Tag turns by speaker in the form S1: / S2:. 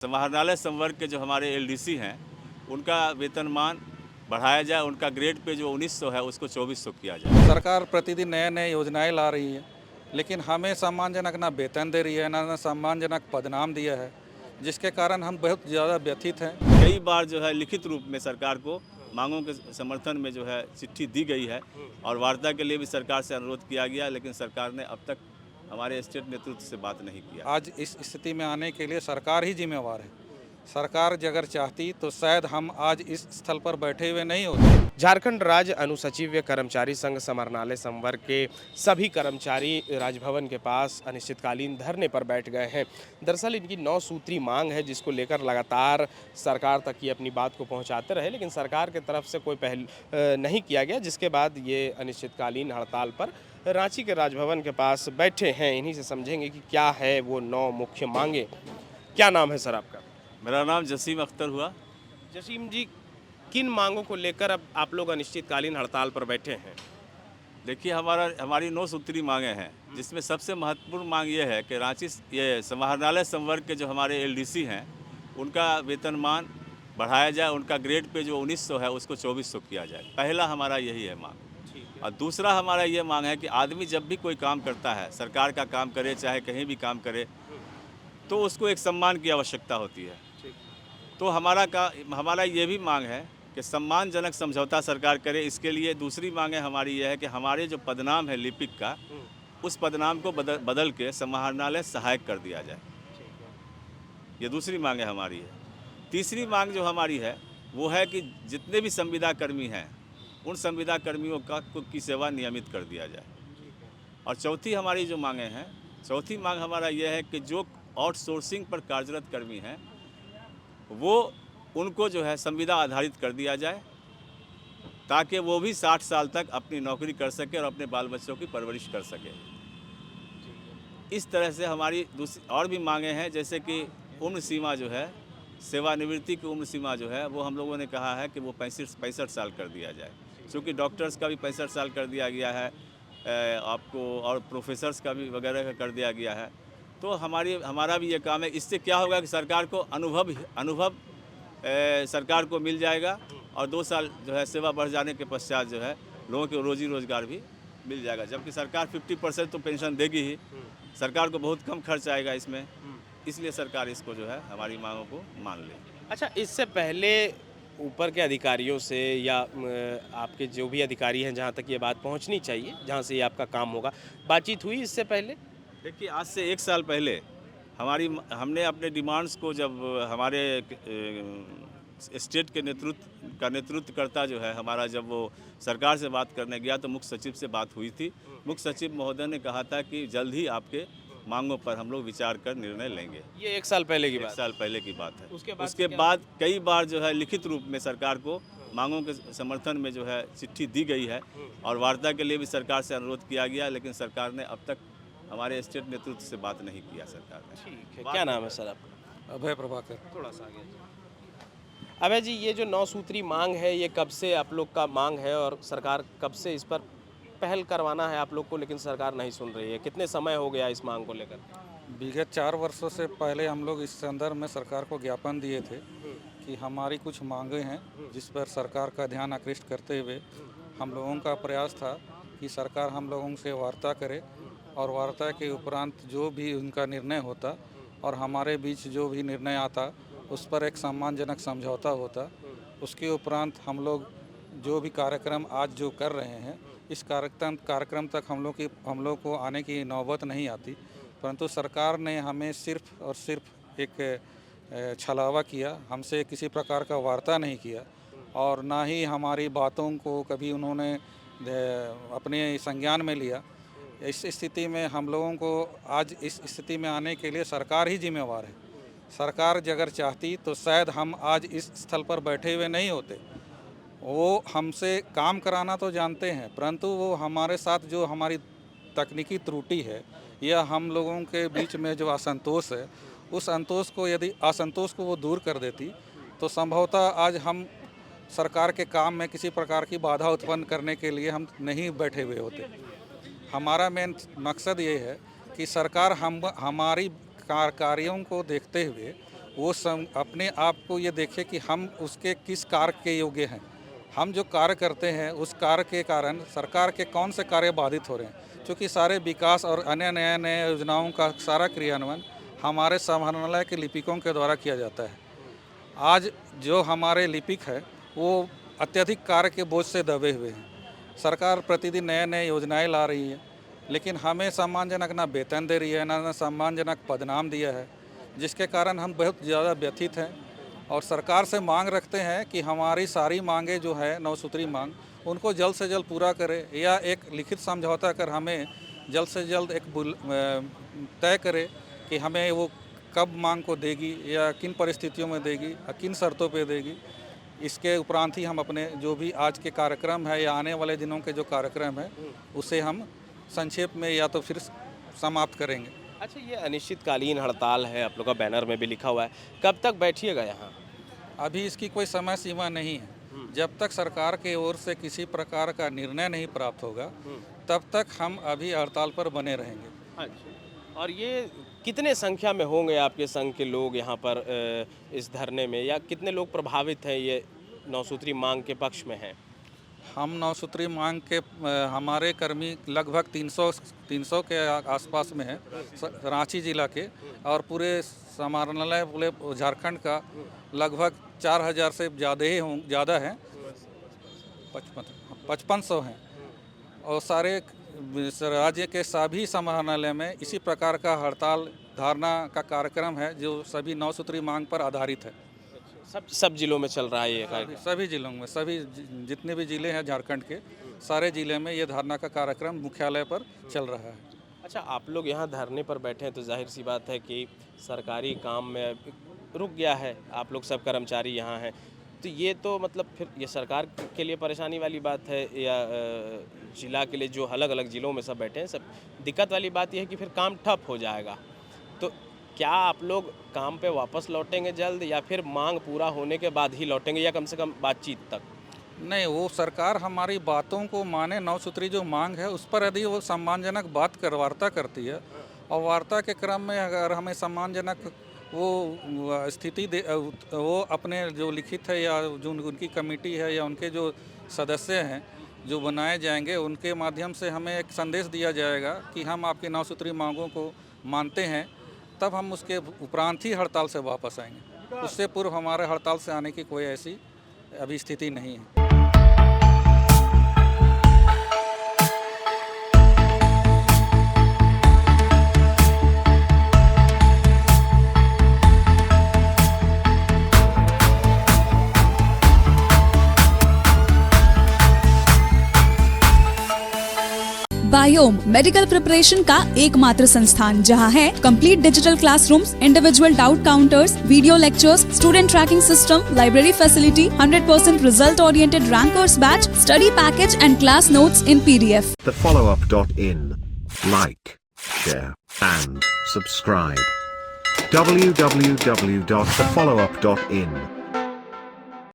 S1: समाहरणालय संवर्ग के जो हमारे एलडीसी हैं उनका वेतनमान बढ़ाया जाए, उनका ग्रेड पे जो 1900 है उसको 2400 किया जाए।
S2: सरकार प्रतिदिन नए नए योजनाएं ला रही है, लेकिन हमें सम्मानजनक ना वेतन दे रही है, ना सम्मानजनक पदनाम दिया है, जिसके कारण हम बहुत ज़्यादा व्यथित हैं।
S1: कई बार जो है लिखित रूप में सरकार को मांगों के समर्थन में जो है चिट्ठी दी गई है और वार्ता के लिए भी सरकार से अनुरोध किया गया, लेकिन सरकार ने अब तक हमारे स्टेट नेतृत्व से बात नहीं किया।
S2: आज इस स्थिति में आने के लिए सरकार ही जिम्मेवार है। सरकार अगर चाहती तो शायद हम आज इस स्थल पर बैठे हुए नहीं होते।
S3: झारखंड राज्य अनुसचिव कर्मचारी संघ समाहरणालय संवर्ग के सभी कर्मचारी राजभवन के पास अनिश्चितकालीन धरने पर बैठ गए हैं। दरअसल इनकी 9 सूत्री मांग है, जिसको लेकर लगातार सरकार तक ये अपनी बात को पहुंचाते रहे, लेकिन सरकार की तरफ से कोई पहल नहीं किया गया, जिसके बाद ये अनिश्चितकालीन हड़ताल पर रांची के राजभवन के पास बैठे हैं। इन्हीं से समझेंगे कि क्या है वो 9 मुख्य मांगे। क्या नाम है सर आपका?
S1: मेरा नाम जसीम अख्तर हुआ।
S3: जसीम जी, किन मांगों को लेकर अब आप लोग अनिश्चितकालीन हड़ताल पर बैठे हैं?
S1: देखिए, हमारी 9 सूत्री मांगें हैं, जिसमें सबसे महत्वपूर्ण मांग ये है कि ये समाहरणालय संवर्ग के जो हमारे एलडीसी हैं उनका वेतनमान बढ़ाया जाए, उनका ग्रेड पे जो 1900 है उसको 2400 किया जाए। पहला हमारा यही है मांग। और दूसरा हमारा ये मांग है कि आदमी जब भी कोई काम करता है, सरकार का काम करे चाहे कहीं भी काम करे, तो उसको एक सम्मान की आवश्यकता होती है। तो हमारा ये भी मांग है कि सम्मानजनक समझौता सरकार करे। इसके लिए दूसरी मांग हमारी यह है कि हमारे जो पदनाम है लिपिक का, उस पदनाम को बदल के समाहरणालय सहायक कर दिया जाए। ये दूसरी मांग हमारी है। तीसरी मांग जो हमारी है वो है कि जितने भी संविदा कर्मी हैं उन संविदा कर्मियों की सेवा नियमित कर दिया जाए। और चौथी हमारी जो मांगें हैं, चौथी मांग हमारा यह है कि जो आउटसोर्सिंग पर कार्यरत कर्मी हैं वो उनको जो है संविदा आधारित कर दिया जाए, ताकि वो भी 60 साल तक अपनी नौकरी कर सके और अपने बाल बच्चों की परवरिश कर सके। इस तरह से हमारी दूसरी और भी मांगें हैं, जैसे कि उम्र सीमा जो है, सेवानिवृत्ति की उम्र सीमा जो है वो हम लोगों ने कहा है कि वो 65 साल कर दिया जाए। क्योंकि डॉक्टर्स का भी 65 साल कर दिया गया है आपको, और प्रोफेसर्स का भी वगैरह का कर दिया गया है। तो हमारा भी ये काम है। इससे क्या होगा कि सरकार को अनुभव सरकार को मिल जाएगा और 2 साल जो है सेवा बढ़ जाने के पश्चात जो है लोगों को रोजी रोजगार भी मिल जाएगा। जबकि सरकार 50% तो पेंशन देगी ही, सरकार को बहुत कम खर्च आएगा इसमें। इसलिए सरकार इसको जो है हमारी मांगों को मान ले।
S3: अच्छा, इससे पहले ऊपर के अधिकारियों से या आपके जो भी अधिकारी हैं जहाँ तक ये बात पहुँचनी चाहिए, जहाँ से ये आपका काम होगा, बातचीत हुई इससे पहले?
S1: देखिए, आज से 1 साल पहले हमने अपने डिमांड्स को, जब हमारे स्टेट के नेतृत्व करता जो है हमारा, जब वो सरकार से बात करने गया तो मुख्य सचिव से बात हुई थी। मुख्य सचिव महोदय ने कहा था कि जल्द ही आपके मांगों पर हम लोग विचार कर निर्णय लेंगे।
S3: ये 1 साल पहले की
S1: 1
S3: बात?
S1: साल पहले की बात है।
S3: उसके
S1: बाद कई बार जो है लिखित रूप में सरकार को मांगों के समर्थन में जो है चिट्ठी दी गई है और वार्ता के लिए भी सरकार से अनुरोध किया गया, लेकिन सरकार ने अब तक हमारे स्टेट नेतृत्व से बात नहीं किया सरकार ने।
S3: ठीक है। क्या नाम है सर आपका?
S2: अभय प्रभाकर।
S3: थोड़ा सा आगे। अभय जी, ये जो 9 सूत्री मांग है, ये कब से आप लोग का मांग है और सरकार कब से इस पर पहल करवाना है आप लोग को, लेकिन सरकार नहीं सुन रही है? कितने समय हो गया इस मांग को लेकर?
S2: विगत 4 वर्षों से पहले हम लोग इस संदर्भ में सरकार को ज्ञापन दिए थे कि हमारी कुछ मांगें हैं जिस पर सरकार का ध्यान आकृष्ट करते हुए हम लोगों का प्रयास था कि सरकार हम लोगों से वार्ता करे और वार्ता के उपरांत जो भी उनका निर्णय होता और हमारे बीच जो भी निर्णय आता उस पर एक सम्मानजनक समझौता होता। उसके उपरांत हम लोग जो भी कार्यक्रम आज जो कर रहे हैं, इस कार्यक्रम तक हम लोग को आने की नौबत नहीं आती, परंतु सरकार ने हमें सिर्फ और सिर्फ एक छलावा किया, हमसे किसी प्रकार का वार्ता नहीं किया और ना ही हमारी बातों को कभी उन्होंने अपने संज्ञान में लिया। इस स्थिति में हम लोगों को आज इस स्थिति में आने के लिए सरकार ही जिम्मेवार है। सरकार अगर चाहती तो शायद हम आज इस स्थल पर बैठे हुए नहीं होते। वो हमसे काम कराना तो जानते हैं, परंतु वो हमारे साथ जो हमारी तकनीकी त्रुटि है या हम लोगों के बीच में जो असंतोष है, उस असंतोष को वो दूर कर देती तो संभवतः आज हम सरकार के काम में किसी प्रकार की बाधा उत्पन्न करने के लिए हम नहीं बैठे हुए होते। हमारा मेन मकसद ये है कि सरकार हमारी कार्यों को देखते हुए वो अपने आप को ये देखे कि हम उसके किस कार्य के योग्य हैं। हम जो कार्य करते हैं उस कार्य के कारण सरकार के कौन से कार्य बाधित हो रहे हैं, क्योंकि सारे विकास और अन्य नए नए योजनाओं का सारा क्रियान्वयन हमारे समाहरणालय के लिपिकों के द्वारा किया जाता है। आज जो हमारे लिपिक है वो अत्यधिक कार्य के बोझ से दबे हुए हैं। सरकार प्रतिदिन नए नए योजनाएं ला रही है, लेकिन हमें सम्मानजनक ना वेतन दे रही है, ना सम्मानजनक पदनाम दिया है, जिसके कारण हम बहुत ज़्यादा व्यथित हैं और सरकार से मांग रखते हैं कि हमारी सारी मांगें जो है 9 सूत्री मांग उनको जल्द से जल्द पूरा करे, या एक लिखित समझौता कर हमें जल्द से जल्द एक तय करे कि हमें वो कब मांग को देगी या किन परिस्थितियों में देगी, किन शर्तों पे देगी। इसके उपरांत ही हम अपने जो भी आज के कार्यक्रम है या आने वाले दिनों के जो कार्यक्रम है उसे हम संक्षेप में या तो फिर समाप्त करेंगे।
S3: अच्छा, ये अनिश्चितकालीन हड़ताल है, आप लोग का बैनर में भी लिखा हुआ है, कब तक बैठिएगा यहाँ?
S2: अभी इसकी कोई समय सीमा नहीं है। जब तक सरकार की ओर से किसी प्रकार का निर्णय नहीं प्राप्त होगा तब तक हम अभी हड़ताल पर बने रहेंगे।
S3: अच्छा, और ये कितने संख्या में होंगे आपके संघ के लोग यहाँ पर इस धरने में, या कितने लोग प्रभावित हैं ये 9 सूत्री मांग के पक्ष में हैं?
S2: हम 9 सूत्री मांग के हमारे कर्मी लगभग 300 के आसपास में है रांची जिला के, और पूरे समाहरणालय पूरे झारखंड का लगभग 4000 से ज़्यादा है, 5500 हैं। और सारे राज्य के सभी समाहरणालय में इसी प्रकार का हड़ताल धारणा का कार्यक्रम है जो सभी 9 सूत्री मांग पर आधारित है।
S3: सब जिलों में चल रहा है ये कार्यक्रम?
S2: सभी जिलों में, सभी जितने भी जिले हैं झारखंड के सारे जिले में ये धारणा का कार्यक्रम मुख्यालय पर चल रहा है।
S3: अच्छा, आप लोग यहाँ धरने पर बैठे हैं तो जाहिर सी बात है कि सरकारी काम में रुक गया है, आप लोग सब कर्मचारी यहाँ हैं, तो ये तो मतलब फिर ये सरकार के लिए परेशानी वाली बात है या जिला के लिए, जो अलग अलग ज़िलों में सब बैठे हैं, सब दिक्कत वाली बात यह है कि फिर काम ठप हो जाएगा। तो क्या आप लोग काम पे वापस लौटेंगे जल्द, या फिर मांग पूरा होने के बाद ही लौटेंगे, या कम से कम बातचीत तक?
S2: नहीं, वो सरकार हमारी बातों को माने, 9 सूत्री जो मांग है उस पर यदि वो सम्मानजनक वार्ता करती है और वार्ता के क्रम में अगर हमें सम्मानजनक वो स्थिति दे, वो अपने जो लिखित है या जो उनकी कमेटी है या उनके जो सदस्य हैं जो बनाए जाएंगे उनके माध्यम से हमें एक संदेश दिया जाएगा कि हम आपकी 9 सूत्री मांगों को मानते हैं, तब हम उसके उपरांत ही हड़ताल से वापस आएंगे। उससे पूर्व हमारे हड़ताल से आने की कोई ऐसी अभी स्थिति नहीं है।
S4: बायोम मेडिकल प्रिपरेशन का एकमात्र संस्थान जहां है complete digital classrooms, individual doubt counters, video lectures, student tracking system, library facility, 100% result oriented rankers batch, study package and class notes in PDF.
S5: TheFollowUp.in. Like, share and subscribe. www.thefollowup.in